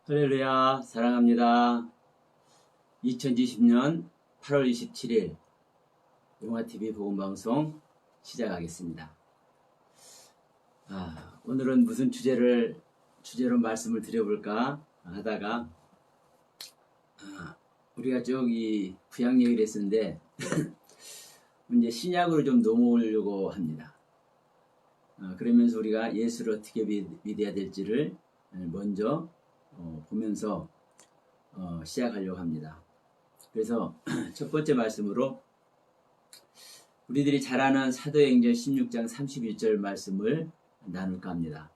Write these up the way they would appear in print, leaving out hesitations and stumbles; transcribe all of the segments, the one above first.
할렐루야, 사랑합니다. 2020년 8월 27일 용화TV 복음방송 시작하겠습니다. 오늘은 무슨 주제로 말씀을 드려볼까 하다가 우리가 저기 구약 얘기를 했었는데 이제 신약으로 좀 넘어오려고 합니다. 그러면서 우리가 예수를 어떻게 믿어야 될지를 먼저 보면서 시작하려고 합니다. 그래서 첫 번째 말씀으로 우리들이 잘 아는 사도행전 16장 31절 말씀을 나눌까 합니다.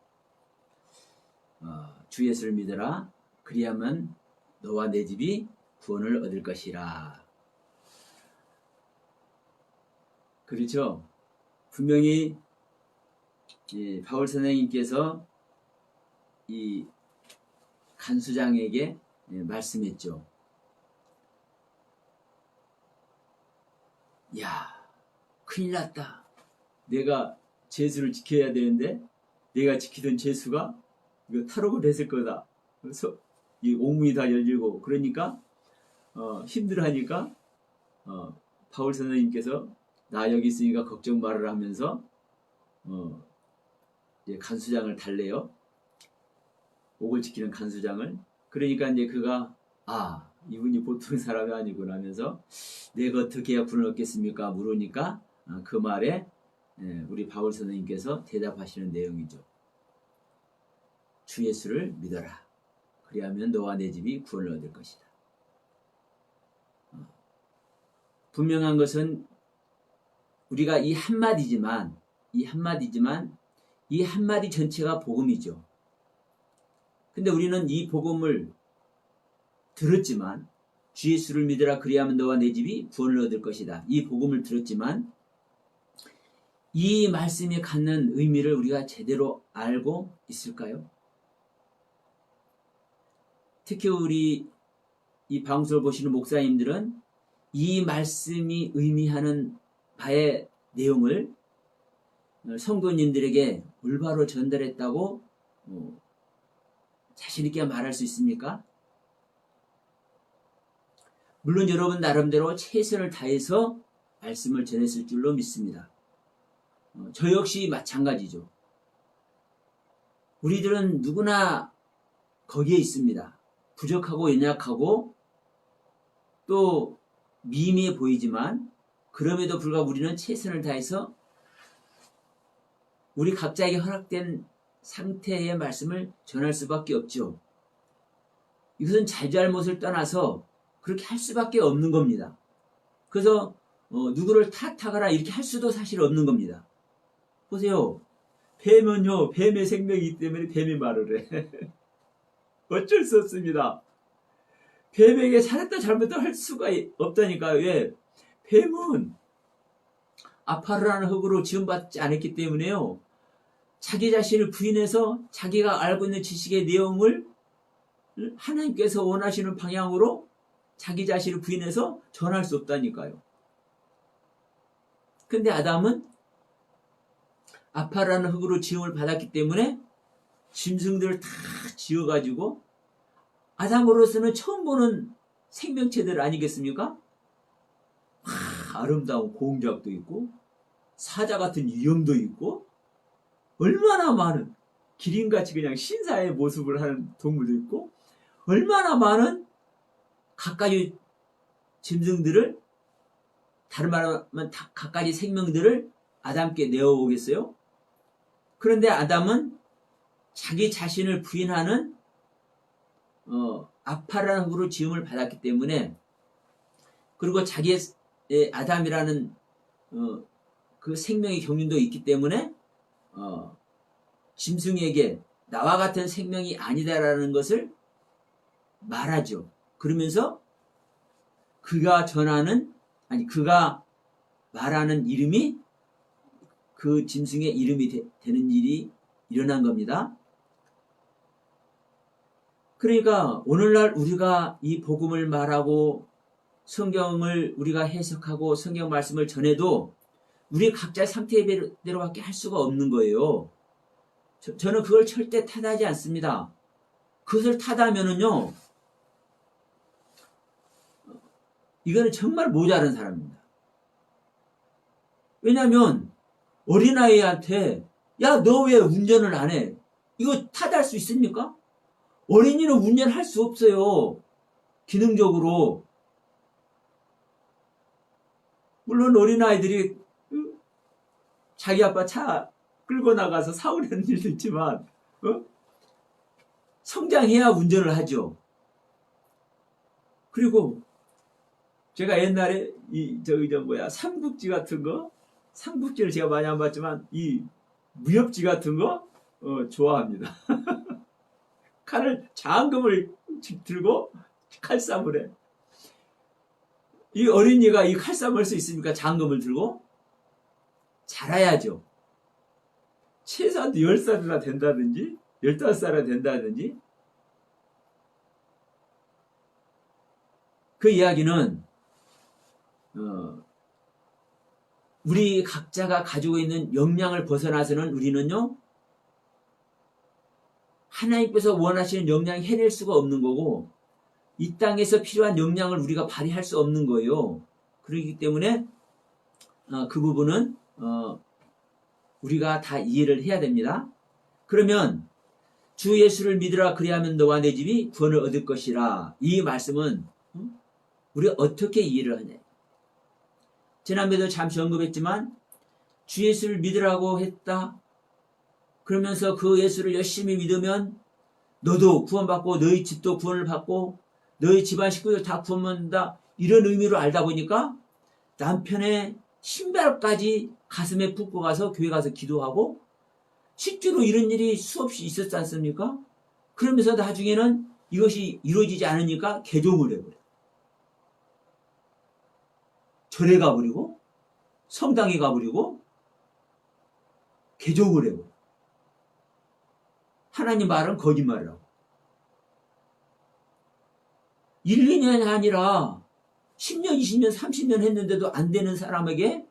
주 예수를 믿어라. 그리하면 너와 내 집이 구원을 얻을 것이라. 그렇죠? 분명히 바울 선생님께서 이 간수장에게 말씀했죠. 야, 큰일 났다. 내가 제수를 지켜야 되는데 내가 지키던 제수가 이거 탈옥을 했을 거다. 그래서 이 옥문이 다 열리고 그러니까 힘들어하니까 바울 선생님께서 나 여기 있으니까 걱정 말아라 하면서 이제 간수장을 달래요. 옥을 지키는 간수장을. 그러니까 이제 그가 이분이 보통 사람이 아니구나 하면서 내가 어떻게 해야 구원을 얻겠습니까? 물으니까 그 말에 우리 바울 선생님께서 대답하시는 내용이죠. 주 예수를 믿어라. 그리하면 너와 내 집이 구원을 얻을 것이다. 분명한 것은 우리가 이 한마디지만 이 한마디 전체가 복음이죠. 근데 우리는 이 복음을 들었지만 주 예수를 믿으라 그리하면 너와 내 집이 구원을 얻을 것이다. 이 복음을 들었지만 이 말씀이 갖는 의미를 우리가 제대로 알고 있을까요? 특히 우리 이 방송을 보시는 목사님들은 이 말씀이 의미하는 바의 내용을 성도님들에게 올바로 전달했다고 자신있게 말할 수 있습니까? 물론 여러분 나름대로 최선을 다해서 말씀을 전했을 줄로 믿습니다. 저 역시 마찬가지죠. 우리들은 누구나 거기에 있습니다. 부족하고 연약하고 또 미미해 보이지만 그럼에도 불구하고 우리는 최선을 다해서 우리 각자에게 허락된 상태의 말씀을 전할 수밖에 없죠. 이것은 잘잘못을 떠나서 그렇게 할 수밖에 없는 겁니다. 그래서 누구를 탓하거나 이렇게 할 수도 사실 없는 겁니다. 보세요. 뱀은요, 뱀의 생명이기 때문에 뱀이 말을 해. 어쩔 수 없습니다. 뱀에게 잘했다 잘못했다 할 수가 없다니까요. 왜? 뱀은 아파르라는 흙으로 지음받지 않았기 때문에요. 자기 자신을 부인해서 자기가 알고 있는 지식의 내용을 하나님께서 원하시는 방향으로 자기 자신을 부인해서 전할 수 없다니까요. 근데 아담은 아파라는 흙으로 지음을 받았기 때문에 짐승들을 다 지어가지고 아담으로서는 처음 보는 생명체들 아니겠습니까? 아름다운 공작도 있고 사자 같은 유형도 있고 얼마나 많은 기린같이 그냥 신사의 모습을 하는 동물도 있고 얼마나 많은 갖가지 짐승들을 다른 말로 하면 갖가지 생명들을 아담께 내어오겠어요? 그런데 아담은 자기 자신을 부인하는 아파라는 흙으로 지음을 받았기 때문에 그리고 자기의 아담이라는 그 생명의 경륜도 있기 때문에 짐승에게 나와 같은 생명이 아니다라는 것을 말하죠. 그러면서 그가 말하는 이름이 그 짐승의 이름이 되는 일이 일어난 겁니다. 그러니까 오늘날 우리가 이 복음을 말하고 성경을 우리가 해석하고 성경 말씀을 전해도 우리 각자의 상태대로밖에 할 수가 없는 거예요. 저는 그걸 절대 탓하지 않습니다. 그것을 타다면은요, 이거는 정말 모자란 사람입니다. 왜냐하면 어린아이한테 야, 너 왜 운전을 안 해? 이거 타다 할 수 있습니까? 어린이는 운전할 수 없어요. 기능적으로. 물론 어린아이들이 자기 아빠 차 끌고 나가서 사오려는 일도 있지만 성장해야 운전을 하죠. 그리고 제가 옛날에 삼국지 같은 거, 삼국지를 제가 많이 안 봤지만 이 무협지 같은 거 좋아합니다. 칼을 장검을 들고 칼싸움을 해. 이 어린이가 이 칼싸움을 할 수 있습니까? 장검을 들고? 잘해야죠. 최소한 10살이나 된다든지 15살이나 된다든지. 그 이야기는 우리 각자가 가지고 있는 역량을 벗어나서는 우리는요, 하나님께서 원하시는 역량이 해낼 수가 없는 거고, 이 땅에서 필요한 역량을 우리가 발휘할 수 없는 거예요. 그렇기 때문에 그 부분은 우리가 다 이해를 해야 됩니다. 그러면 주 예수를 믿으라 그리하면 너와 내 집이 구원을 얻을 것이라. 이 말씀은 우리가 어떻게 이해를 하냐. 지난번에도 잠시 언급했지만 주 예수를 믿으라고 했다. 그러면서 그 예수를 열심히 믿으면 너도 구원받고 너희 집도 구원을 받고 너희 집안 식구들 다 구원받는다. 이런 의미로 알다 보니까 남편의 신발까지 가슴에 붓고 가서 교회 가서 기도하고 실제로 이런 일이 수없이 있었지 않습니까? 그러면서 나중에는 이것이 이루어지지 않으니까 개종을 해버려요. 절에 가버리고 성당에 가버리고 개종을 해버려요. 하나님 말은 거짓말이라고. 1, 2년이 아니라 10년, 20년, 30년 했는데도 안 되는 사람에게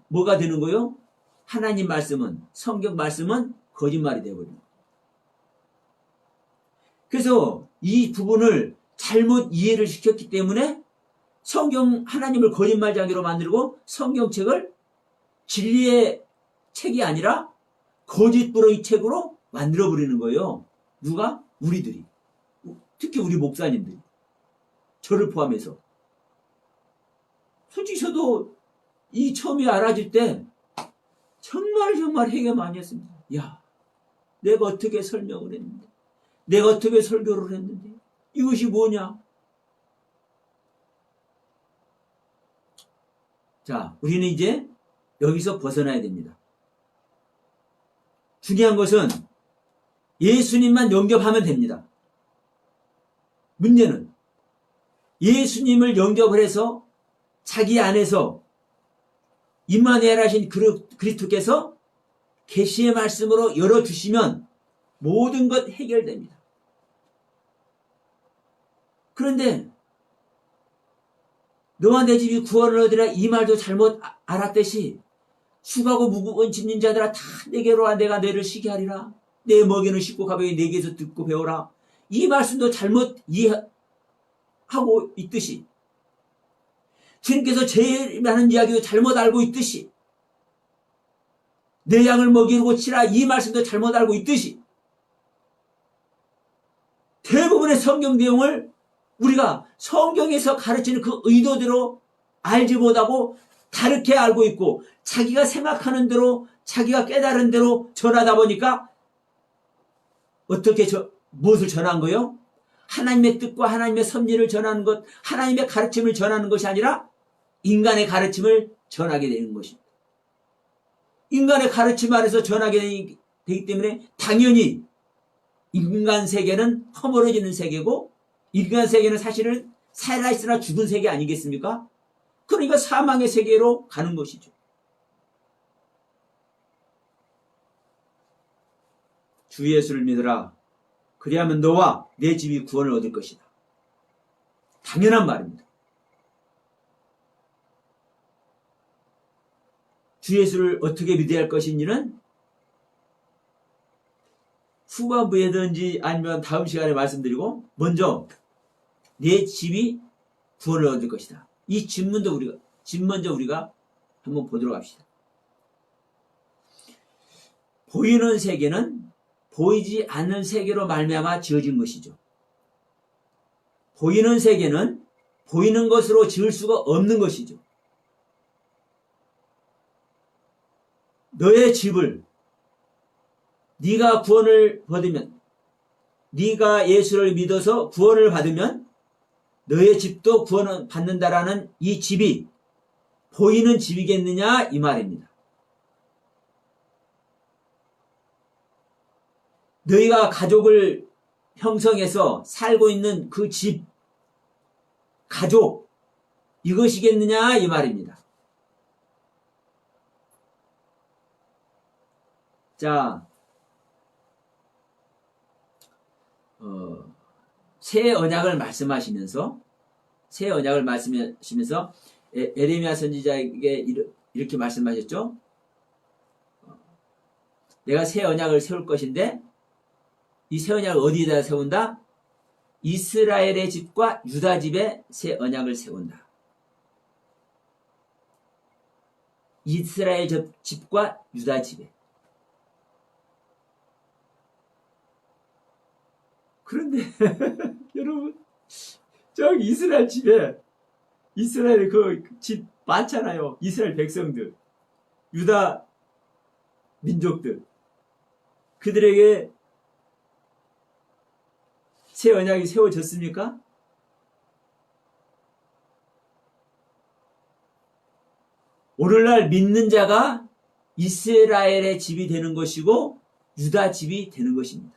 뭐가 되는 거요? 하나님 말씀은, 성경 말씀은 거짓말이 되어버립니다. 그래서 이 부분을 잘못 이해를 시켰기 때문에 성경, 하나님을 거짓말장애로 만들고 성경책을 진리의 책이 아니라 거짓부렁이 책으로 만들어버리는 거예요. 누가? 우리들이. 특히 우리 목사님들이. 저를 포함해서. 솔직히 저도 이 처음에 알아질 때 정말 회개 많이 했습니다. 야, 내가 어떻게 설명을 했는데, 내가 어떻게 설교를 했는데, 이것이 뭐냐? 자, 우리는 이제 여기서 벗어나야 됩니다. 중요한 것은 예수님만 영접하면 됩니다. 문제는 예수님을 영접을 해서 자기 안에서 임마누엘 하신 그리스도께서 계시의 말씀으로 열어주시면 모든 것 해결됩니다. 그런데 너와 내 집이 구원을 얻으라 이 말도 잘못 알았듯이 수고하고 무거운 짐진 자들아 다 내게로 와 내가 너를 쉬게 하리라. 내 먹이는 쉽고 가벼이 내게서 듣고 배우라. 이 말씀도 잘못 이해하고 있듯이 주님께서 제일 많은 이야기도 잘못 알고 있듯이 내 양을 먹이고 치라 이 말씀도 잘못 알고 있듯이 대부분의 성경 내용을 우리가 성경에서 가르치는 그 의도대로 알지 못하고 다르게 알고 있고 자기가 생각하는 대로 자기가 깨달은 대로 전하다 보니까 어떻게 무엇을 전한 거예요? 하나님의 뜻과 하나님의 섭리를 전하는 것, 하나님의 가르침을 전하는 것이 아니라 인간의 가르침을 전하게 되는 것입니다. 인간의 가르침 아래서 전하게 되기 때문에 당연히 인간 세계는 허물어지는 세계고 인간 세계는 사실은 살아있으나 죽은 세계 아니겠습니까? 그러니까 사망의 세계로 가는 것이죠. 주 예수를 믿으라. 그리하면 너와 내 집이 구원을 얻을 것이다. 당연한 말입니다. 주 예수를 어떻게 믿어야 할 것인지는 후반부에든지 아니면 다음 시간에 말씀드리고, 먼저 내 집이 구원을 얻을 것이다. 이 집 먼저 우리가 한번 보도록 합시다. 보이는 세계는 보이지 않는 세계로 말미암아 지어진 것이죠. 보이는 세계는 보이는 것으로 지을 수가 없는 것이죠. 너의 집을 네가 구원을 받으면, 네가 예수를 믿어서 구원을 받으면 너의 집도 구원을 받는다라는 이 집이 보이는 집이겠느냐 이 말입니다. 너희가 가족을 형성해서 살고 있는 그 집, 가족, 이것이겠느냐 이 말입니다. 자, 새 언약을 말씀하시면서 에레미야 선지자에게 이렇게 말씀하셨죠. 내가 새 언약을 세울 것인데 이 새 언약을 어디에다 세운다? 이스라엘의 집과 유다 집에 새 언약을 세운다. 이스라엘 집과 유다 집에. 그런데 여러분, 저기 이스라엘 집에, 이스라엘 그 집 많잖아요. 이스라엘 백성들, 유다 민족들, 그들에게 새 언약이 세워졌습니까? 오늘날 믿는 자가 이스라엘의 집이 되는 것이고 유다 집이 되는 것입니다.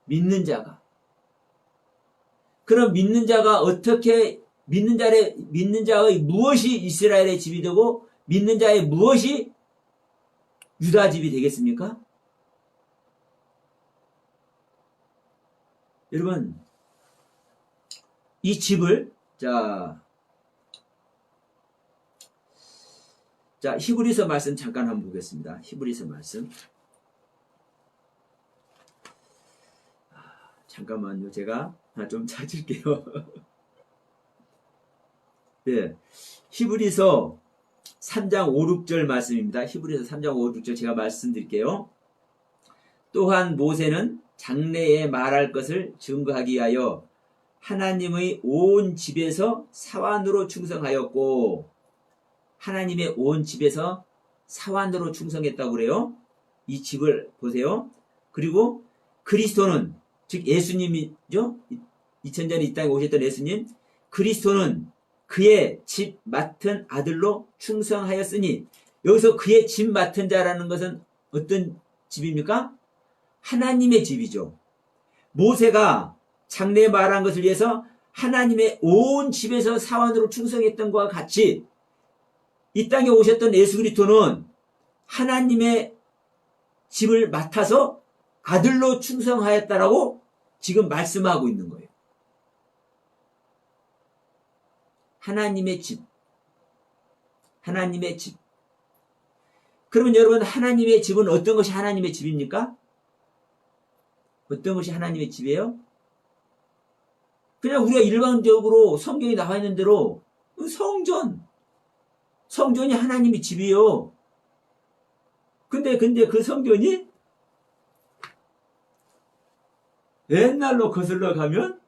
믿는 자가. 그럼 믿는 자가 어떻게, 믿는 자의 무엇이 이스라엘의 집이 되고 믿는 자의 무엇이 유다 집이 되겠습니까? 여러분, 이 집을, 자, 히브리서 말씀 잠깐 한번 보겠습니다. 히브리서 말씀. 잠깐만요. 제가 하나 좀 찾을게요. 네. 히브리서 3장 5, 6절 말씀입니다. 히브리서 3장 5, 6절 제가 말씀드릴게요. 또한 모세는 장래에 말할 것을 증거하기 위하여 하나님의 온 집에서 사환으로 충성하였고, 하나님의 온 집에서 사환으로 충성했다고 그래요. 이 집을 보세요. 그리고 그리스도는, 즉 예수님이죠. 2000년 이 땅에 오셨던 예수님, 그리스도는 그의 집 맡은 아들로 충성하였으니, 여기서 그의 집 맡은 자라는 것은 어떤 집입니까? 하나님의 집이죠. 모세가 장래에 말한 것을 위해서 하나님의 온 집에서 사환으로 충성했던 것과 같이 이 땅에 오셨던 예수 그리스도는 하나님의 집을 맡아서 아들로 충성하였다라고 지금 말씀하고 있는 거예요. 하나님의 집. 하나님의 집. 그러면 여러분, 하나님의 집은 어떤 것이 하나님의 집입니까? 어떤 것이 하나님의 집이에요? 그냥 우리가 일반적으로 성경에 나와 있는 대로 성전이 하나님의 집이에요. 근데 그 성전이 옛날로 거슬러 가면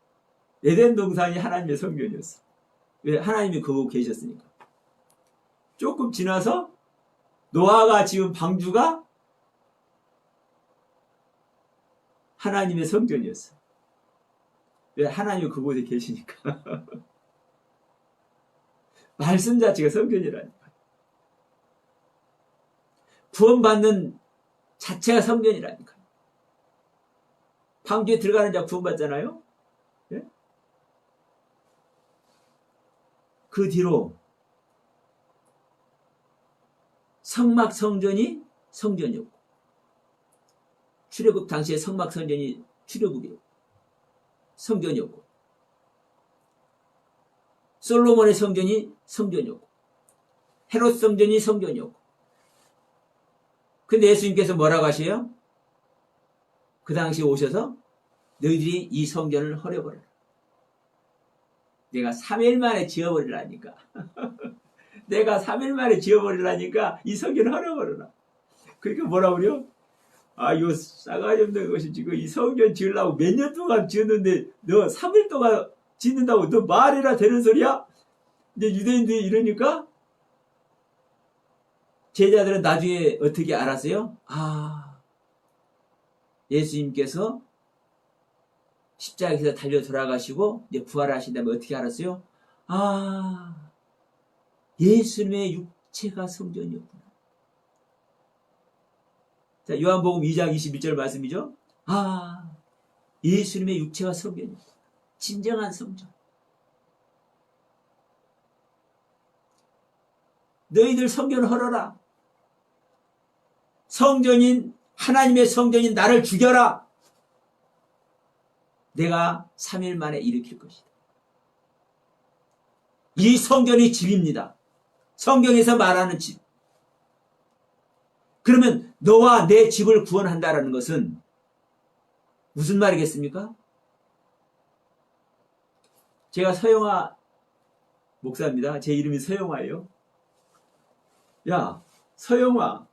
에덴 동산이 하나님의 성전이었어. 왜? 하나님이 거기 계셨으니까. 조금 지나서 노아가 지은 방주가 하나님의 성전이었어. 왜? 하나님이 그곳에 계시니까. 말씀 자체가 성전이라니까. 구원받는 자체가 성전이라니까. 방주에 들어가는 자 구원받잖아요. 예? 그 뒤로 성막 성전이 성전이었고, 출애굽 당시에 성막 성전이 출애굽이었고 성전이었고, 솔로몬의 성전이 성전이었고, 헤롯 성전이 성전이었고, 근데 예수님께서 뭐라고 하셔요? 그 당시에 오셔서 너희들이 이 성전을 헐어버려라. 내가 3일 만에 지어버리라니까. 내가 3일 만에 지어버리라니까 이 성전을 헐어버려라. 그러니까 뭐라 그래요? 아, 요 싸가지 없는 것이 지금 이 성전 지으려고 몇 년 동안 지었는데 너 3일 동안 짓는다고 너 말이라 되는 소리야? 이제 유대인들이 이러니까 제자들은 나중에 어떻게 알았어요? 아, 예수님께서 십자가에서 달려 돌아가시고 이제 부활하신 다음에 어떻게 알았어요? 아, 예수님의 육체가 성전이었구나. 자, 요한복음 2장 21절 말씀이죠. 아, 예수님의 육체가 성전이었구나. 진정한 성전. 너희들 성전을 헐어라. 성전인 하나님의 성전인 나를 죽여라. 내가 3일 만에 일으킬 것이다. 이 성전이 집입니다. 성경에서 말하는 집. 그러면 너와 내 집을 구원한다라는 것은 무슨 말이겠습니까? 제가 서영화 목사입니다. 제 이름이 서영화예요. 야, 서영화,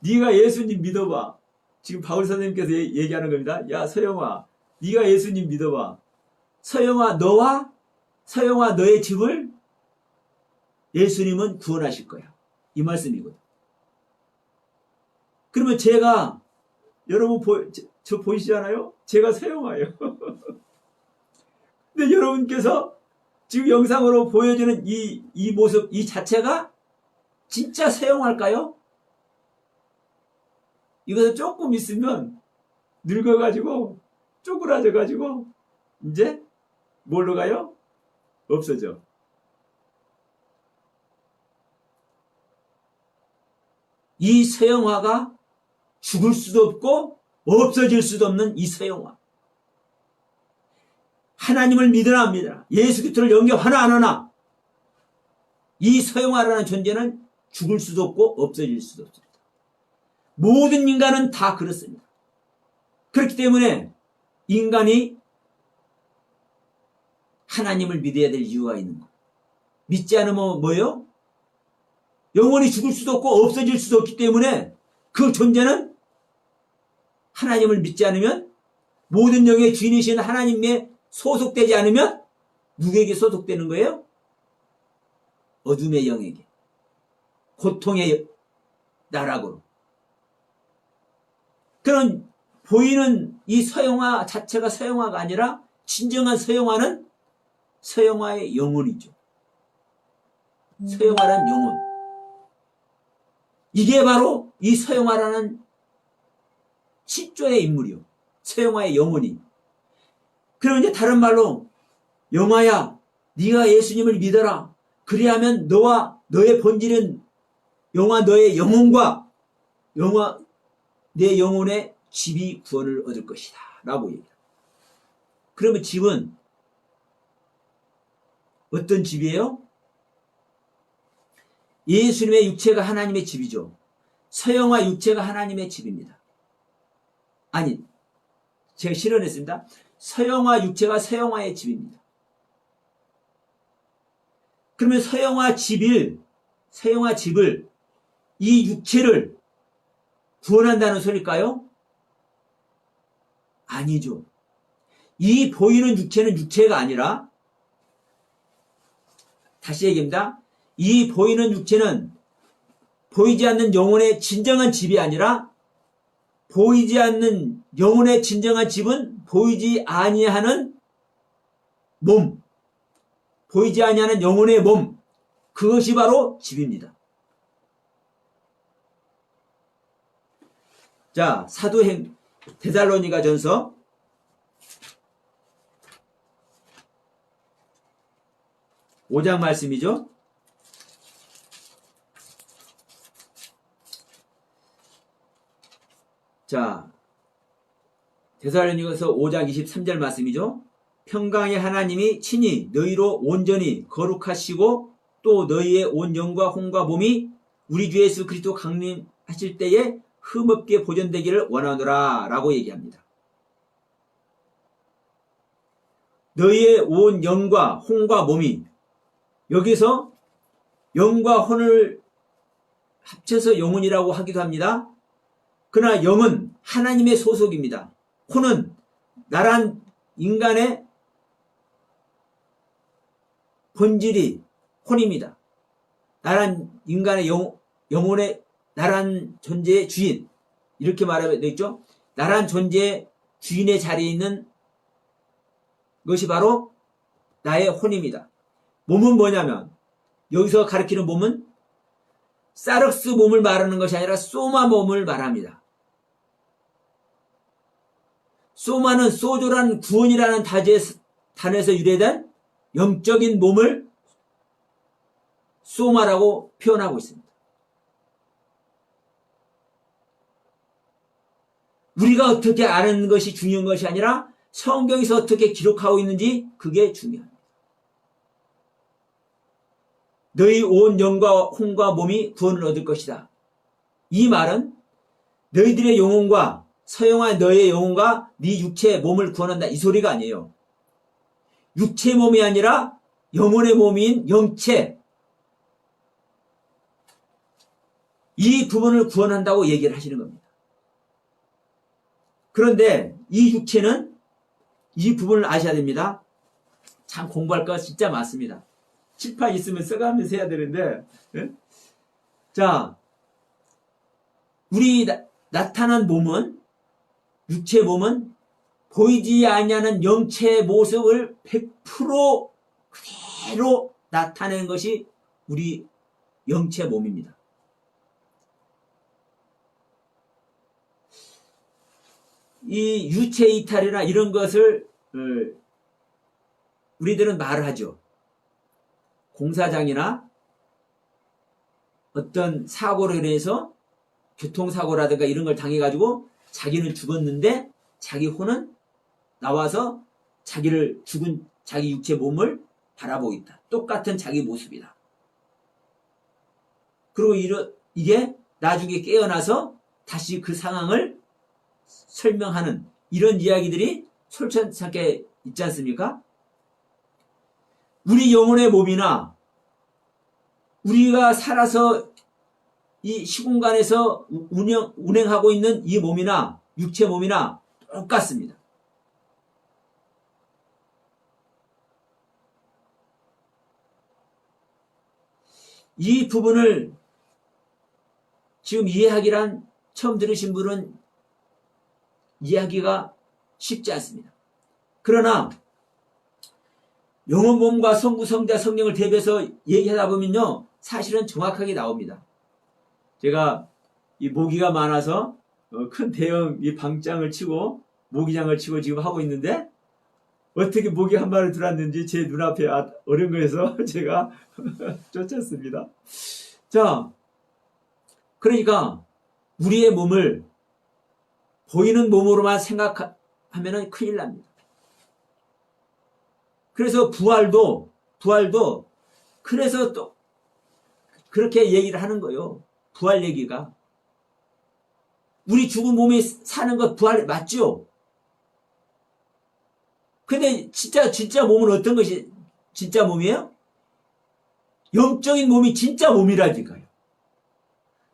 네가 예수님 믿어봐. 지금 바울 선생님께서 얘기하는 겁니다. 야, 서영화, 네가 예수님 믿어봐. 서영화, 너의 집을 예수님은 구원하실 거야. 이 말씀이거든. 그러면 제가, 여러분 저 보이시잖아요? 제가 서영화예요. 근데 여러분께서 지금 영상으로 보여주는 이 모습, 이 자체가 진짜 서영화일까요? 이것을 조금 있으면 늙어가지고 쪼그라져가지고 이제 뭘로 가요? 없어져. 이 서영화가 죽을 수도 없고 없어질 수도 없는 이 서영화. 하나님을 믿으나 안 믿으나, 예수 그리스도를 영접하나 안 하나, 이 서영화라는 존재는 죽을 수도 없고 없어질 수도 없습니다. 모든 인간은 다 그렇습니다. 그렇기 때문에 인간이 하나님을 믿어야 될 이유가 있는 거예요. 믿지 않으면 뭐예요? 영원히 죽을 수도 없고 없어질 수도 없기 때문에 그 존재는 하나님을 믿지 않으면, 모든 영의 주인이신 하나님에 소속되지 않으면 누구에게 소속되는 거예요? 어둠의 영에게, 고통의 나락으로. 그런 보이는 이 서영화 자체가 서영화가 아니라 진정한 서영화는 서영화의 영혼이죠. 서영화란 영혼. 이게 바로 이 서영화라는 실존의 인물이요. 서영화의 영혼이. 그러면 이제 다른 말로, 영화야, 네가 예수님을 믿어라. 그리하면 너와 너의 본질은 너의 영혼과 내 영혼의 집이 구원을 얻을 것이다 라고 얘기합니다. 그러면 집은 어떤 집이에요? 예수님의 육체가 하나님의 집이죠. 서영화 육체가 하나님의 집입니다. 아니, 제가 실언했습니다. 서영화 육체가 서영화의 집입니다. 그러면 서영화 집을, 이 육체를 구원한다는 소리일까요? 아니죠. 이 보이는 육체는 육체가 아니라, 다시 얘기합니다. 이 보이는 육체는 보이지 않는 영혼의 진정한 집이 아니라, 보이지 않는 영혼의 진정한 집은 보이지 아니하는 몸, 보이지 아니하는 영혼의 몸, 그것이 바로 집입니다. 자, 사도행 데살로니가 전서 5장 말씀이죠. 자, 데살로니가서 5장 23절 말씀이죠. 평강의 하나님이 친히 너희로 온전히 거룩하시고 또 너희의 온 영과 혼과 몸이 우리 주 예수 그리스도 강림하실 때에 흠없게 보존되기를 원하노라 라고 얘기합니다. 너희의 온 영과 혼과 몸이, 여기서 영과 혼을 합쳐서 영혼이라고 하기도 합니다. 그러나 영은 하나님의 소속입니다. 혼은 나란 인간의 본질이 혼입니다. 나란 인간의 영혼의 나란 존재의 주인, 이렇게 말하면 되겠죠. 나란 존재의 주인의 자리에 있는 것이 바로 나의 혼입니다. 몸은 뭐냐면, 여기서 가리키는 몸은 사륵스 몸을 말하는 것이 아니라 소마 몸을 말합니다. 소마는 소조라는 구원이라는 단어에서 유래된 영적인 몸을 소마라고 표현하고 있습니다. 우리가 어떻게 아는 것이 중요한 것이 아니라 성경에서 어떻게 기록하고 있는지 그게 중요합니다. 너희 온 영과 혼과 몸이 구원을 얻을 것이다. 이 말은 너희들의 영혼과 서영한 너의 영혼과 네 육체의 몸을 구원한다, 이 소리가 아니에요. 육체의 몸이 아니라 영혼의 몸인 영체, 이 부분을 구원한다고 얘기를 하시는 겁니다. 그런데 이 육체는 이 부분을 아셔야 됩니다. 참 공부할 거 진짜 많습니다. 칠판 있으면 써가면서 해야 되는데, 자, 우리 나타난 몸은, 육체 몸은 보이지 아니하는 영체의 모습을 100% 그대로 나타낸 것이 우리 영체 몸입니다. 이 유체 이탈이나 이런 것을 우리들은 말을 하죠. 공사장이나 어떤 사고로 인해서 교통사고라든가 이런 걸 당해가지고 자기는 죽었는데 자기 혼은 나와서 자기를 죽은 자기 육체 몸을 바라보고 있다. 똑같은 자기 모습이다. 그리고 이게 나중에 깨어나서 다시 그 상황을 설명하는 이런 이야기들이 솔찬찮게 있지 않습니까? 우리 영혼의 몸이나 우리가 살아서 이 시공간에서 운행하고 있는 이 몸이나 육체 몸이나 똑같습니다. 이 부분을 지금 이해하기란 처음 들으신 분은 이해하기가 쉽지 않습니다. 그러나 영혼 몸과 성부, 성자, 성령을 대비해서 얘기하다 보면요, 사실은 정확하게 나옵니다. 제가 이 모기가 많아서 큰 대형 이 방장을 치고 모기장을 치고 지금 하고 있는데 어떻게 모기 한 마리 들어왔는지 제 눈앞에 어른거려서 제가 쫓았습니다. 자, 그러니까 우리의 몸을 보이는 몸으로만 생각하면 큰일 납니다. 그래서 부활도 그래서 또 그렇게 얘기를 하는 거예요. 부활 얘기가. 우리 죽은 몸이 사는 것 부활 맞죠? 근데 진짜 몸은 어떤 것이 진짜 몸이에요? 영적인 몸이 진짜 몸이라니까요.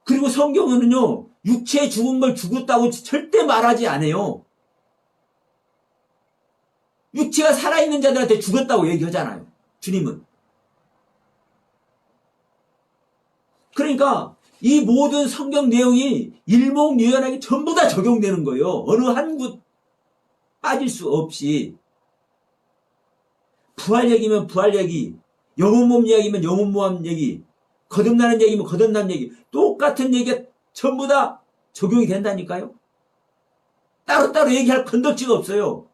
그리고 성경은요, 육체에 죽은 걸 죽었다고 절대 말하지 않아요. 육체가 살아있는 자들한테 죽었다고 얘기하잖아요. 주님은. 그러니까 이 모든 성경 내용이 일목요연하게 전부 다 적용되는 거예요. 어느 한 곳 빠질 수 없이. 부활 얘기면 부활 얘기, 영혼 몸 얘기면 영혼 몸 얘기, 거듭나는 얘기면 거듭나는 얘기, 똑같은 얘기가 전부 다 적용이 된다니까요. 따로따로 얘기할 건덕지가 없어요.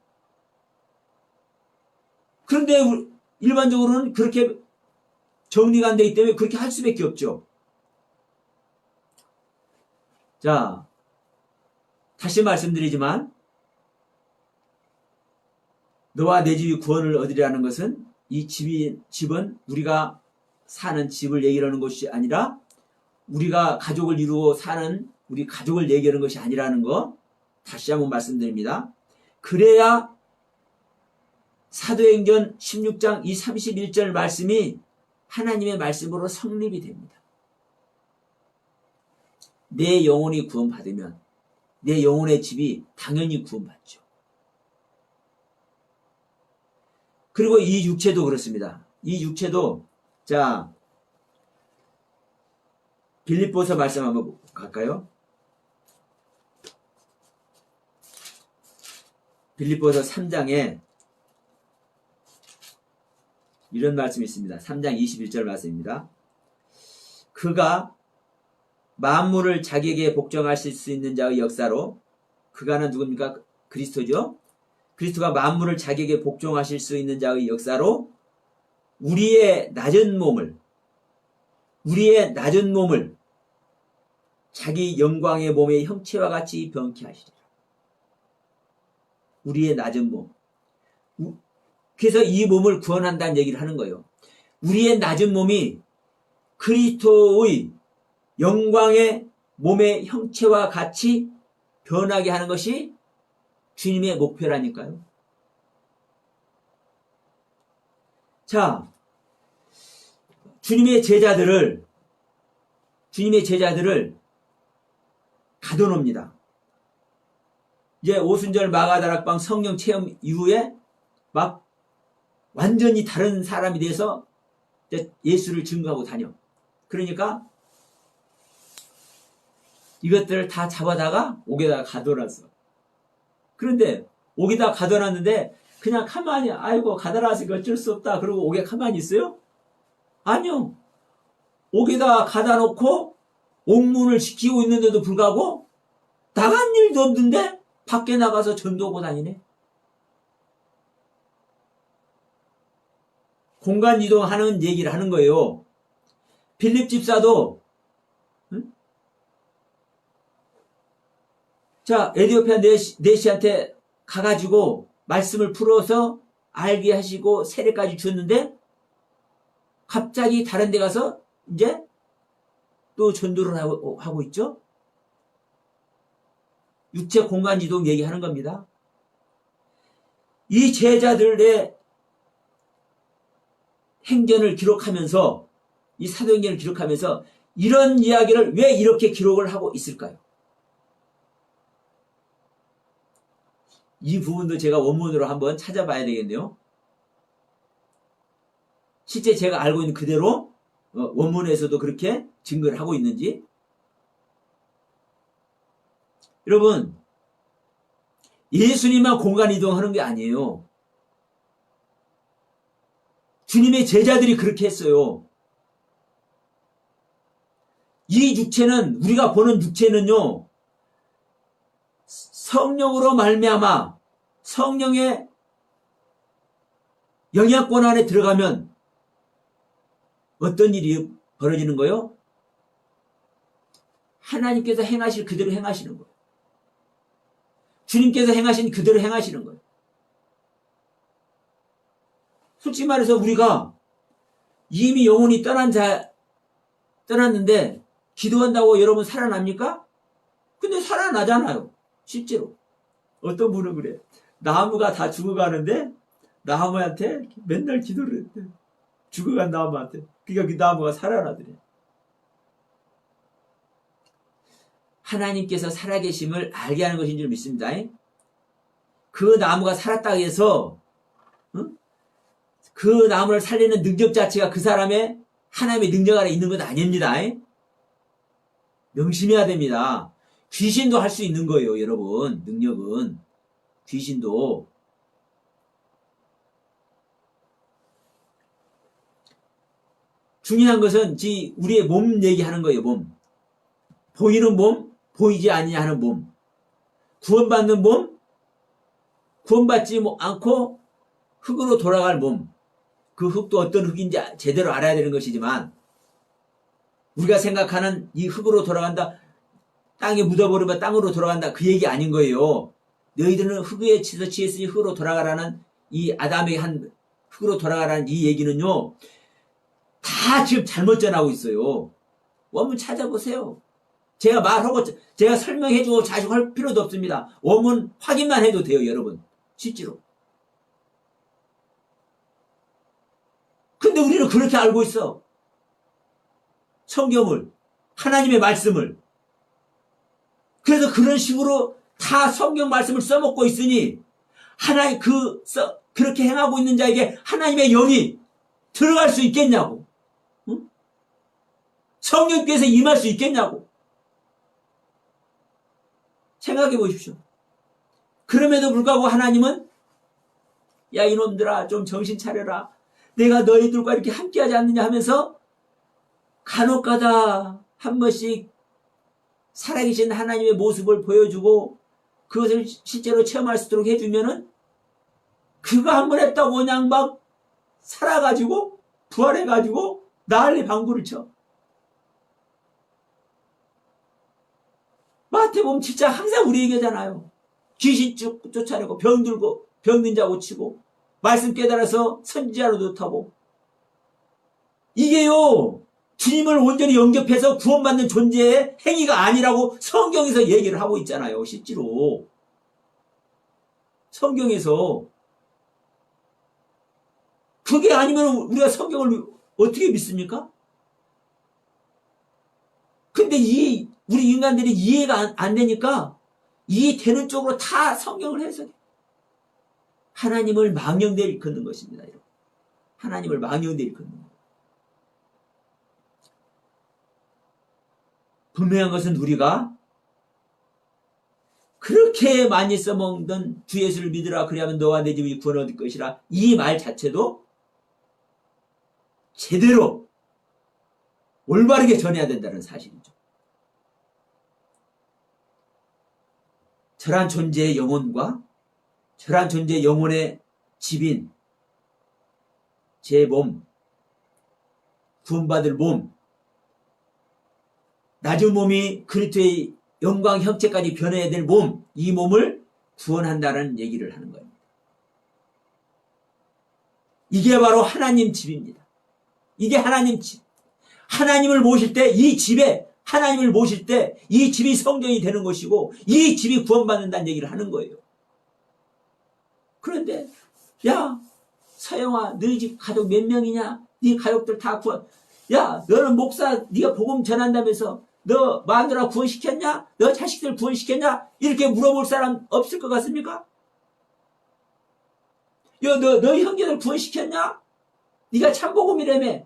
그런데 일반적으로는 그렇게 정리가 안 되기 때문에 그렇게 할 수밖에 없죠. 자, 다시 말씀드리지만 너와 내 집이 구원을 얻으리라는 것은 이 집은 우리가 사는 집을 얘기하는 것이 아니라 우리가 가족을 이루고 사는 우리 가족을 얘기하는 것이 아니라는 거 다시 한번 말씀드립니다. 그래야 사도행전 16장 이 31절 말씀이 하나님의 말씀으로 성립이 됩니다. 내 영혼이 구원받으면 내 영혼의 집이 당연히 구원받죠. 그리고 이 육체도 그렇습니다. 이 육체도 자 빌립보서 말씀 한번 갈까요? 빌립보서 3장에 이런 말씀이 있습니다. 3장 21절 말씀입니다. 그가 만물을 자기에게 복종하실 수 있는 자의 역사로, 그가는 누굽니까? 그리스도죠. 그리스도가 만물을 자기에게 복종하실 수 있는 자의 역사로 우리의 낮은 몸을 자기 영광의 몸의 형체와 같이 변케 하시리라. 우리의 낮은 몸. 그래서 이 몸을 구원한다는 얘기를 하는 거예요. 우리의 낮은 몸이 그리스도의 영광의 몸의 형체와 같이 변하게 하는 것이 주님의 목표라니까요. 자, 주님의 제자들을 가둬놉니다. 이제 오순절 마가다락방 성령 체험 이후에 막 완전히 다른 사람이 돼서 예수를 증거하고 다녀. 그러니까 이것들을 다 잡아다가 옥에다가 가둬놨어. 그런데 옥에다 가둬놨는데 그냥 가만히 아이고 가둬놨으니까 어쩔 수 없다 그러고 옥에 가만히 있어요? 아니요. 옥에다 가다 놓고 옥문을 지키고 있는데도 불구하고 나간 일도 없는데 밖에 나가서 전도하고 다니네. 공간 이동하는 얘기를 하는 거예요. 빌립 집사도 자 에디오피아 내시한테 가가지고 말씀을 풀어서 알게 하시고 세례까지 줬는데 갑자기 다른 데 가서 이제 또 전도를 하고 있죠. 육체 공간 이동 얘기하는 겁니다. 이 제자들의 행전을 기록하면서 이 사도행전을 기록하면서 이런 이야기를 왜 이렇게 기록을 하고 있을까요? 이 부분도 제가 원문으로 한번 찾아봐야 되겠네요. 실제 제가 알고 있는 그대로 원문에서도 그렇게 증거를 하고 있는지. 여러분, 예수님만 공간 이동하는 게 아니에요. 주님의 제자들이 그렇게 했어요. 이 육체는, 우리가 보는 육체는요, 성령으로 말미암아 성령의 영향권 안에 들어가면 어떤 일이 벌어지는 거예요? 하나님께서 행하실 그대로 행하시는 거예요. 주님께서 행하신 그대로 행하시는 거예요. 솔직히 말해서 우리가 이미 영혼이 떠났는데 기도한다고 여러분 살아납니까? 근데 살아나잖아요. 실제로. 어떤 분은 그래. 나무가 다 죽어가는데 나무한테 맨날 기도를 했대. 죽어간 나무한테. 그러니까 그 나무가 살아나더래. 하나님께서 살아계심을 알게 하는 것인 줄 믿습니다. 그 나무가 살았다고 해서 그 나무를 살리는 능력 자체가 그 사람의 하나님의 능력 아래 있는 것 아닙니다. 명심해야 됩니다. 귀신도 할 수 있는 거예요, 여러분. 능력은. 귀신도. 중요한 것은 우리의 몸 얘기하는 거예요, 몸. 보이는 몸, 보이지 아니하는 몸. 구원받는 몸, 구원받지 않고 흙으로 돌아갈 몸. 그 흙도 어떤 흙인지 제대로 알아야 되는 것이지만 우리가 생각하는 이 흙으로 돌아간다, 땅에 묻어버리면 땅으로 돌아간다, 그 얘기 아닌 거예요. 너희들은 흙에 취했으니 흙으로 돌아가라는 이 아담에게 한 흙으로 돌아가라는 이 얘기는요, 다 지금 잘못 전하고 있어요. 원문 찾아보세요. 제가 말하고 제가 설명해주고 자식할 필요도 없습니다. 원문 확인만 해도 돼요, 여러분. 실제로. 근데 우리는 그렇게 알고 있어. 성경을, 하나님의 말씀을. 그래서 그런 식으로 다 성경 말씀을 써먹고 있으니 하나님 그렇게 행하고 있는 자에게 하나님의 영이 들어갈 수 있겠냐고. 응? 성령께서 임할 수 있겠냐고. 생각해 보십시오. 그럼에도 불구하고 하나님은 야 이놈들아 좀 정신 차려라. 내가 너희들과 이렇게 함께하지 않느냐 하면서 간혹가다 한 번씩 살아계신 하나님의 모습을 보여주고 그것을 실제로 체험할 수 있도록 해주면은 그거 한 번 했다고 그냥 막 살아가지고 부활해가지고 난리 방구를 쳐. 마태복음 진짜 항상 우리 얘기잖아요. 귀신 쫓아내고 병들고 병든 자 고치고 말씀 깨달아서 선지자로 노타고 이게요 주님을 온전히 영접해서 구원받는 존재의 행위가 아니라고 성경에서 얘기를 하고 있잖아요. 실제로 성경에서 그게 아니면 우리가 성경을 어떻게 믿습니까? 근데 우리 인간들이 이해가 안 되니까 이해되는 쪽으로 다 성경을 해석해. 하나님을 망령되이 일컫는 것입니다. 여러분. 하나님을 망령되이 일컫는 것. 분명한 것은 우리가 그렇게 많이 써먹던 주 예수를 믿으라 그리하면 너와 내 집이 구원 얻을 것이라 이 말 자체도 제대로 올바르게 전해야 된다는 사실이죠. 저러한 존재의 영혼과 저러한 존재의 영혼의 집인 제 몸, 구원받을 몸, 낮은 몸이 그리스도의 영광 형체까지 변해야 될 몸, 이 몸을 구원한다는 얘기를 하는 겁니다. 이게 바로 하나님 집입니다. 이게 하나님 집. 하나님을 모실 때 이 집에 하나님을 모실 때 이 집이 성전이 되는 것이고 이 집이 구원받는다는 얘기를 하는 거예요. 그런데 야 서영아 너희 집 가족 몇 명이냐? 네 가족들 다 구원. 야 너는 목사 네가 복음 전한다면서 너 마누라 구원시켰냐? 너 자식들 구원시켰냐? 이렇게 물어볼 사람 없을 것 같습니까? 야 너 형제들 구원시켰냐? 네가 참복음이라며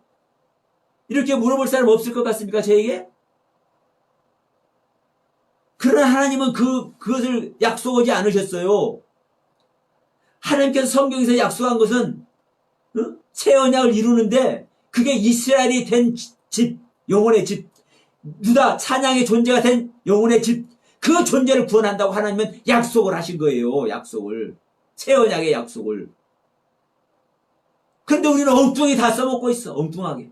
이렇게 물어볼 사람 없을 것 같습니까? 저에게? 그러나 하나님은 그것을 약속하지 않으셨어요. 하나님께서 성경에서 약속한 것은 새 언약을 이루는데 그게 이스라엘이 된 집, 영혼의 집, 유다 찬양의 존재가 된 영혼의 집, 그 존재를 구원한다고 하나님은 약속을 하신 거예요. 약속을. 새 언약의 약속을. 근데 우리는 엉뚱하게 다 써먹고 있어. 엉뚱하게.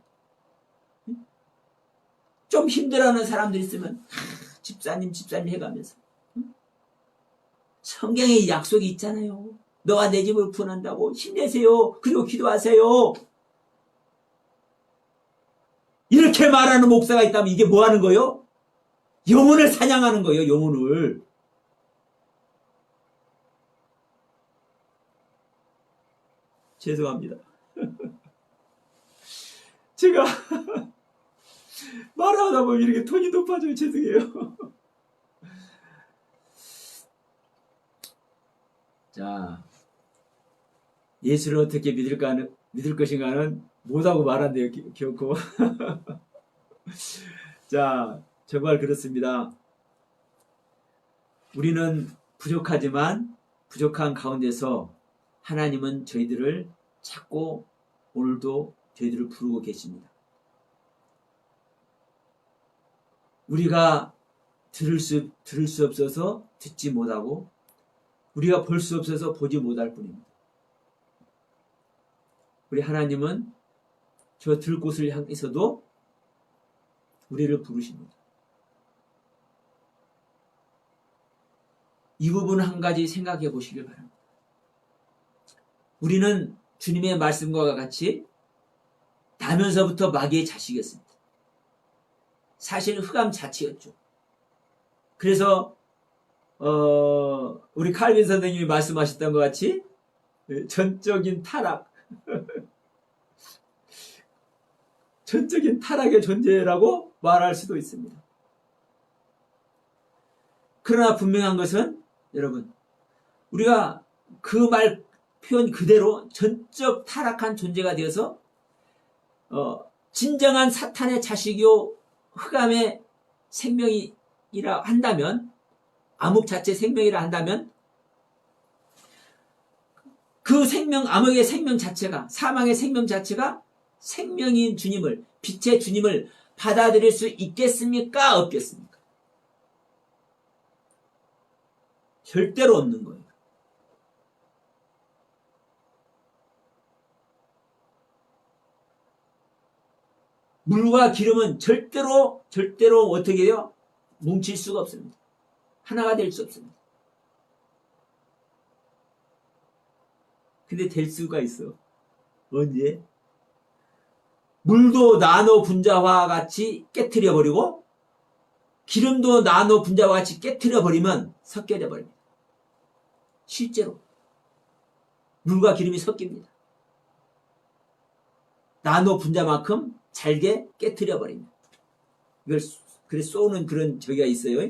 좀 힘들어하는 사람들 있으면 집사님 해가면서 성경에 약속이 있잖아요. 너와 내 집을 구원한다고 힘내세요. 그리고 기도하세요. 이렇게 말하는 목사가 있다면 이게 뭐 하는 거예요? 영혼을 사냥하는 거예요. 영혼을. 죄송합니다. 제가 말하다 보면 이렇게 톤이 높아져요. 죄송해요. 자, 예수를 어떻게 믿을 것인가는 못하고 말한대요. 결코. 자, 정말 그렇습니다. 우리는 부족하지만 부족한 가운데서 하나님은 저희들을 찾고 오늘도 저희들을 부르고 계십니다. 우리가 들을 수 없어서 듣지 못하고 우리가 볼 수 없어서 보지 못할 뿐입니다. 우리 하나님은 저 들곳을 향해서도 우리를 부르십니다. 이 부분 한 가지 생각해 보시길 바랍니다. 우리는 주님의 말씀과 같이 나면서부터 마귀의 자식이었습니다. 사실 흑암 자체였죠. 그래서 우리 칼빈 선생님이 말씀하셨던 것 같이 전적인 타락, 전적인 타락의 존재라고 말할 수도 있습니다. 그러나 분명한 것은 여러분, 우리가 그 말 표현 그대로 전적 타락한 존재가 되어서 진정한 사탄의 자식이요 흑암의 생명이라 한다면, 암흑 자체 생명이라 한다면, 그 생명, 암흑의 생명 자체가, 사망의 생명 자체가 생명인 주님을, 빛의 주님을 받아들일 수 있겠습니까? 없겠습니까? 절대로 없는 거예요. 물과 기름은 절대로 어떻게 해요? 뭉칠 수가 없습니다. 하나가 될 수 없습니다. 근데 될 수가 있어. 언제? 물도 나노 분자와 같이 깨트려 버리고 기름도 나노 분자와 같이 깨트려 버리면 섞여져 버립니다. 실제로 물과 기름이 섞입니다. 나노 분자만큼 잘게 깨트려 버립니다. 이걸 그래 쏘는 그런 저기가 있어요.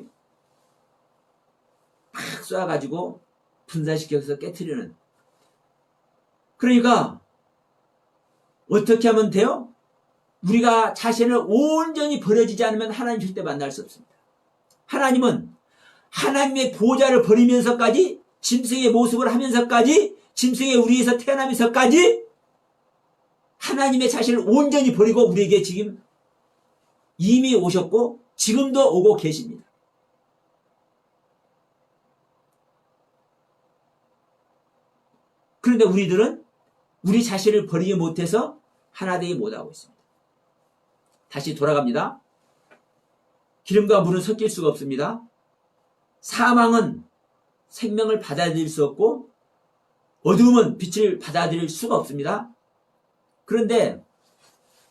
막 쏴가지고 분산시켜서 깨트리는. 그러니까 어떻게 하면 돼요? 우리가 자신을 온전히 버려지지 않으면 하나님 절대 만날 수 없습니다. 하나님은 하나님의 보좌를 버리면서까지, 짐승의 모습을 하면서까지, 짐승의 우리에서 태어나면서까지 하나님의 자신을 온전히 버리고 우리에게 지금 이미 오셨고 지금도 오고 계십니다. 그런데 우리들은 우리 자신을 버리지 못해서 하나 되지 못하고 있습니다. 다시 돌아갑니다. 기름과 물은 섞일 수가 없습니다. 사망은 생명을 받아들일 수 없고 어두움은 빛을 받아들일 수가 없습니다. 그런데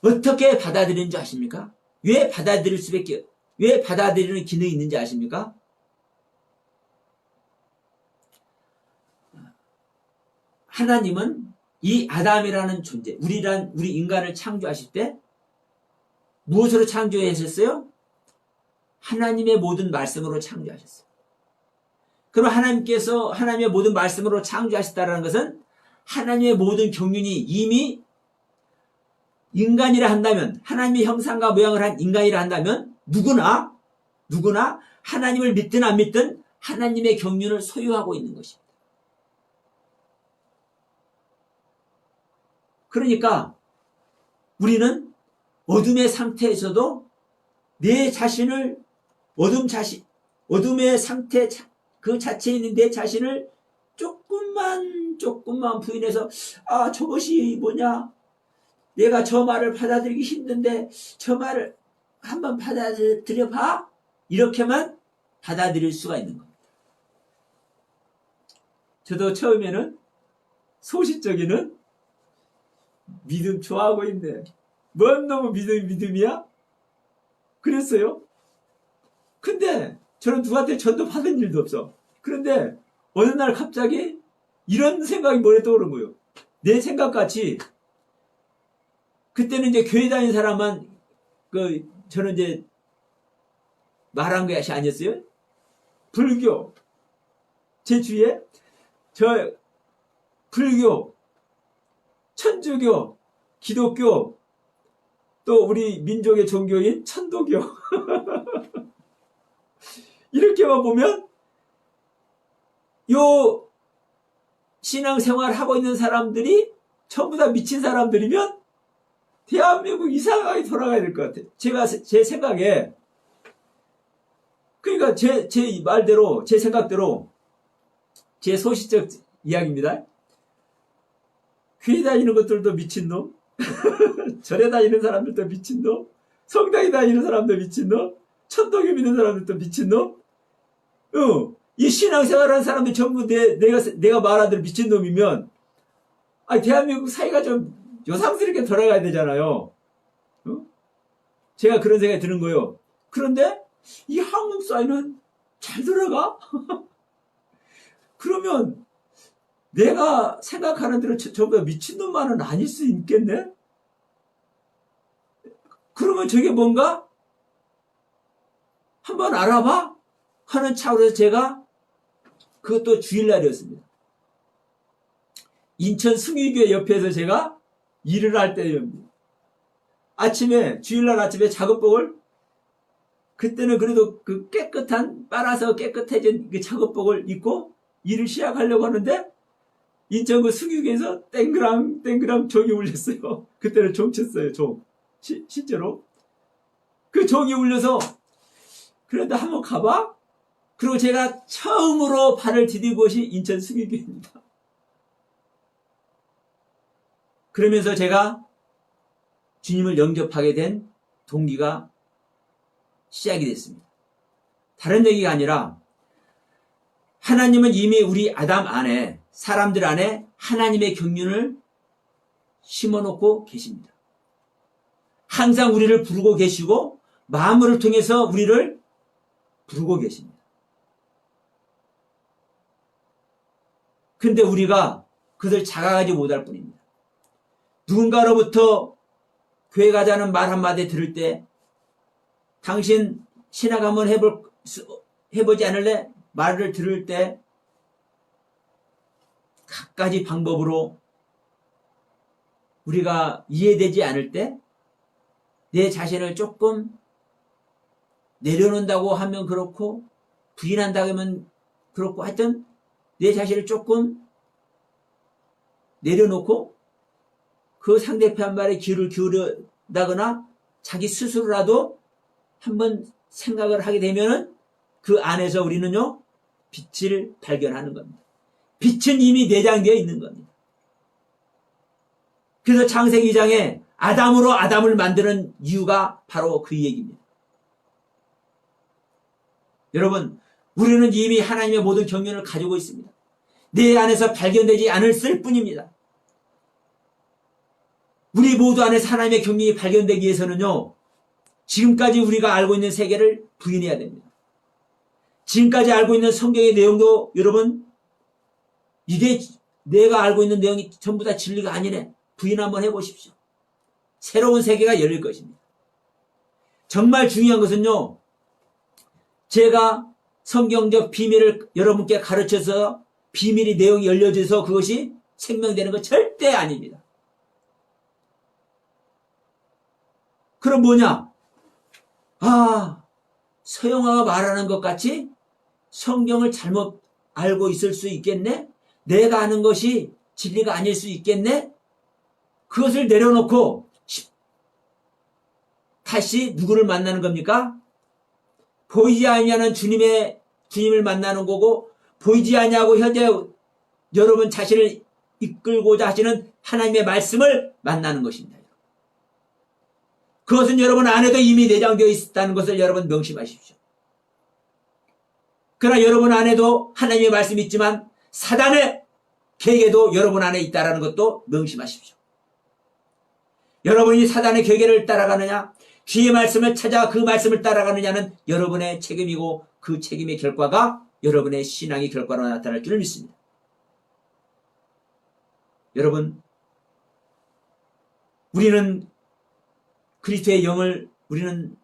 어떻게 받아들이는 줄 아십니까? 왜 받아들이는 기능이 있는지 아십니까? 하나님은 이 아담이라는 존재, 우리 인간을 창조하실 때 무엇으로 창조하셨어요? 하나님의 모든 말씀으로 창조하셨어요. 그럼 하나님께서 하나님의 모든 말씀으로 창조하셨다는 것은 하나님의 모든 경륜이 이미 인간이라 한다면, 하나님의 형상과 모양을 한 인간이라 한다면 누구나 하나님을 믿든 안 믿든 하나님의 경륜을 소유하고 있는 것입니다. 그러니까 우리는 어둠의 상태에서도 내 자신을 어둠의 상태 그 자체에 있는 내 자신을 조금만 부인해서 저것이 뭐냐, 내가 저 말을 받아들이기 힘든데 저 말을 한번 받아들여 봐, 이렇게만 받아들일 수가 있는 겁니다. 저도 처음에는 소시적이는 믿음 좋아하고 있네, 뭔 놈의 믿음이야? 그랬어요. 근데 저는 누구한테 전도 받은 일도 없어. 그런데 어느 날 갑자기 이런 생각이 머리에 떠오른 거예요. 내 생각같이 그때는 이제 교회 다니는 사람만 저는 이제 말한 것이 아니었어요. 불교, 제 주위에 불교, 천주교, 기독교, 또 우리 민족의 종교인 천도교 이렇게만 보면 요 신앙생활을 하고 있는 사람들이 전부 다 미친 사람들이면 대한민국 이상하게 돌아가야 될 것 같아요. 제 생각에. 그러니까 제 말대로, 제 생각대로, 제 소시적 이야기입니다. 교회 다니는 것들도 미친놈, 절에 다니는 사람들도 미친놈, 성당에 다니는 사람도 미친놈, 천도교 믿는 사람들도 미친놈, 이 신앙생활하는 사람들 전부 내가 말한 대로 미친놈이면, 대한민국 사회가 좀 요상스럽게 돌아가야 되잖아요. 제가 그런 생각이 드는 거예요. 그런데 이 한국 사회는 잘 돌아가? 그러면 내가 생각하는 대로 저보다 미친놈만은 아닐 수 있겠네? 그러면 저게 뭔가? 한번 알아봐? 하는 차원에서 제가 그것도 주일날이었습니다. 인천 승위교회 옆에서 제가 일을 할 때였습니다. 아침에, 주일날 아침에 작업복을, 그때는 그래도 그 깨끗한, 빨아서 깨끗해진 그 작업복을 입고 일을 시작하려고 하는데, 인천 그 승위교회에서 땡그랑 종이 울렸어요. 그때는 종 쳤어요, 종. 실제로. 그 종이 울려서, 그런데 한번 가봐? 그리고 제가 처음으로 발을 디딘 곳이 인천 승위교회입니다. 그러면서 제가 주님을 영접하게 된 동기가 시작이 됐습니다. 다른 얘기가 아니라 하나님은 이미 우리 아담 안에, 사람들 안에 하나님의 경륜을 심어놓고 계십니다. 항상 우리를 부르고 계시고 마음을 통해서 우리를 부르고 계십니다. 그런데 우리가 그것을 자각하지 못할 뿐입니다. 누군가로부터 교회 가자는 말 한마디 들을 때 당신 신학 한번 해보지 않을래? 말을 들을 때 갖가지 방법으로 우리가 이해되지 않을 때 내 자신을 조금 내려놓는다고 하면 그렇고 부인한다고 하면 그렇고 하여튼 내 자신을 조금 내려놓고 그 상대편 말에 귀를 기울인다거나 자기 스스로라도 한번 생각을 하게 되면은 그 안에서 우리는요 빛을 발견하는 겁니다. 빛은 이미 내장되어 있는 겁니다. 그래서 창세기 2장에 아담으로 아담을 만드는 이유가 바로 그 얘기입니다. 여러분, 우리는 이미 하나님의 모든 경륜을 가지고 있습니다. 내 안에서 발견되지 않을 뿐입니다. 우리 모두 안에서 하나님의 경륜이 발견되기 위해서는요, 지금까지 우리가 알고 있는 세계를 부인해야 됩니다. 지금까지 알고 있는 성경의 내용도 여러분, 이게 내가 알고 있는 내용이 전부 다 진리가 아니네. 부인 한번 해보십시오. 새로운 세계가 열릴 것입니다. 정말 중요한 것은요, 제가 성경적 비밀을 여러분께 가르쳐서 비밀이 내용이 열려져서 그것이 생명되는 것 절대 아닙니다. 그럼 뭐냐? 서영아가 말하는 것 같이 성경을 잘못 알고 있을 수 있겠네? 내가 아는 것이 진리가 아닐 수 있겠네? 그것을 내려놓고 다시 누구를 만나는 겁니까? 보이지 아니하는 주님을 만나는 거고, 보이지 아니하고 현재 여러분 자신을 이끌고자 하시는 하나님의 말씀을 만나는 것입니다. 그것은 여러분 안에도 이미 내장되어 있다는 것을 여러분 명심하십시오. 그러나 여러분 안에도 하나님의 말씀이 있지만 사단의 계계도 여러분 안에 있다는 것도 명심하십시오. 여러분이 사단의 계계를 따라가느냐, 주의 말씀을 찾아 그 말씀을 따라가느냐는 여러분의 책임이고 그 책임의 결과가 여러분의 신앙의 결과로 나타날 줄 믿습니다. 여러분, 우리는 그리스도의 영을 우리는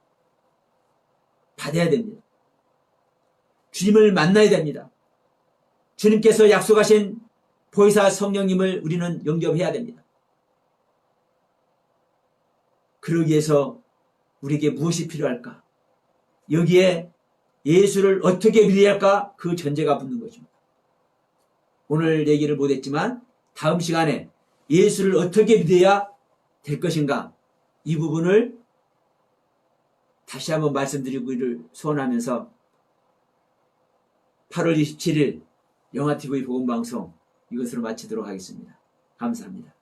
받아야 됩니다. 주님을 만나야 됩니다. 주님께서 약속하신 보혜사 성령님을 우리는 영접해야 됩니다. 그러기 위해서 우리에게 무엇이 필요할까? 여기에 예수를 어떻게 믿어야 할까? 그 전제가 붙는 것입니다. 오늘 얘기를 못했지만 다음 시간에 예수를 어떻게 믿어야 될 것인가? 이 부분을 다시 한번 말씀드리기를 소원하면서 8월 27일 영화TV 복음방송 이것으로 마치도록 하겠습니다. 감사합니다.